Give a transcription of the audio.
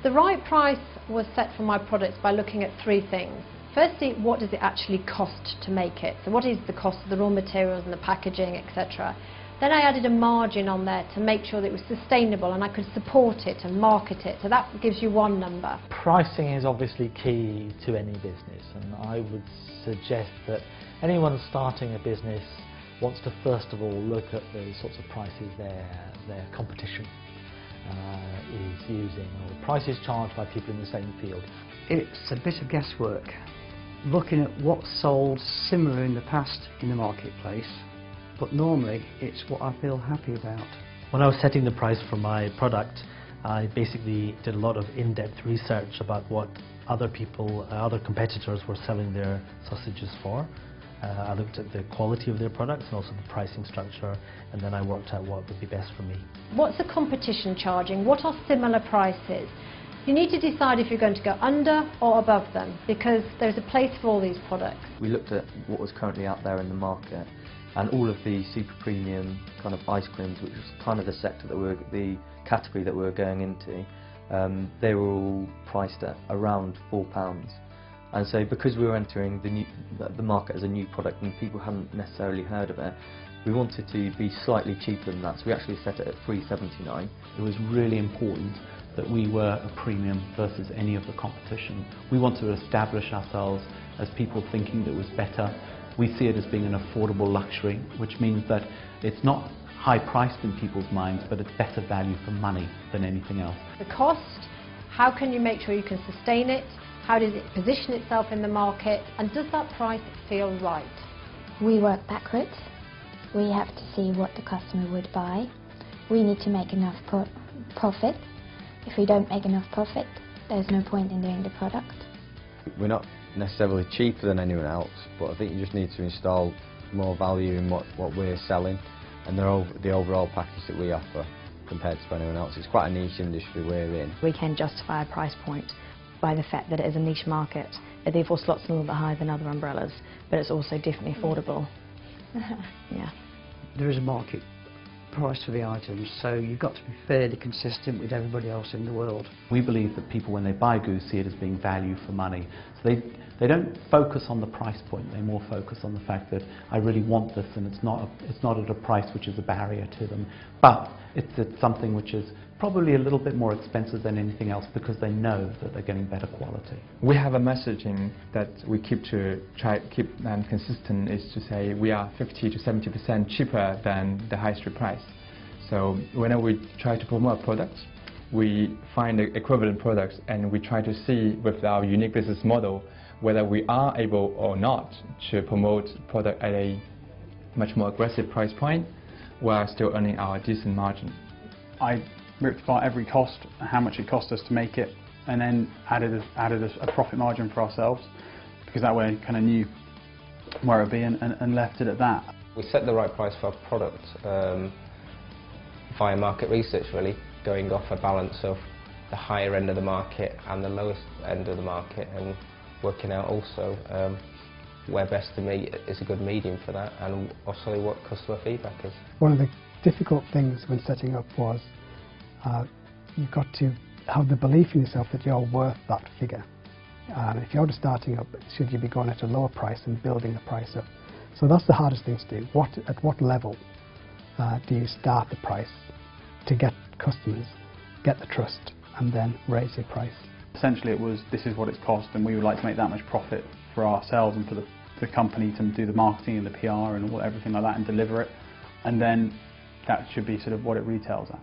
The right price was set for my products by looking at three things. Firstly, what does it actually cost to make it? So what is the cost of the raw materials and the packaging, etc. Then I added a margin on there to make sure that it was sustainable and I could support it and market it. So that gives you one number. Pricing is obviously key to any business, and I would suggest that anyone starting a business wants to first of all look at the sorts of prices their competition is using, or prices charged by people in the same field. It's a bit of guesswork, looking at what's sold similar in the past in the marketplace, but normally it's what I feel happy about. When I was setting the price for my product, I basically did a lot of in-depth research about what other competitors were selling their sausages for. I looked at the quality of their products and also the pricing structure, and then I worked out what would be best for me. What's the competition charging? What are similar prices? You need to decide if you're going to go under or above them, because there's a place for all these products. We looked at what was currently out there in the market, and all of the super premium kind of ice creams, which was kind of the category that we were going into, they were all priced at around £4. And so because we were entering the market as a new product and people hadn't necessarily heard of it, we wanted to be slightly cheaper than that, so we actually set it at £3.79. It was really important that we were a premium versus any of the competition. We wanted to establish ourselves as people thinking that it was better. We see it as being an affordable luxury, which means that it's not high priced in people's minds, but it's better value for money than anything else. The cost, how can you make sure you can sustain it? How does it position itself in the market? And does that price feel right? We work backwards. We have to see what the customer would buy. We need to make enough profit. If we don't make enough profit, there's no point in doing the product. We're not necessarily cheaper than anyone else, but I think you just need to install more value in what we're selling and the overall package that we offer compared to anyone else. It's quite a niche industry we're in. We can justify a price point by the fact that it is a niche market. It therefore slots a little bit higher than other umbrellas, but it's also definitely affordable. Yeah. There is a market price for the items, so you've got to be fairly consistent with everybody else in the world. We believe that people, when they buy goose, see it as being value for money. So they don't focus on the price point, they more focus on the fact that I really want this, and it's not at a price which is a barrier to them. But it's at something which is probably a little bit more expensive than anything else because they know that they're getting better quality. We have a messaging that we keep consistent, is to say we are 50 to 70% cheaper than the high street price. So whenever we try to promote products, we find the equivalent products and we try to see with our unique business model whether we are able or not to promote product at a much more aggressive price point while still earning our decent margin. I ripped apart every cost, how much it cost us to make it, and then added a profit margin for ourselves, because that way I kind of knew where it would be and left it at that. We set the right price for our product via market research, really, going off a balance of the higher end of the market and the lowest end of the market, and working out also where best to meet is a good medium for that, and also what customer feedback is. One of the difficult things when setting up was you've got to have the belief in yourself that you're worth that figure. And if you're just starting up, should you be going at a lower price and building the price up? So that's the hardest thing to do. At what level do you start the price to get customers, get the trust, and then raise your price? Essentially it was, this is what it's cost, and we would like to make that much profit for ourselves and for the company to do the marketing and the PR and everything like that and deliver it, and then that should be sort of what it retails at.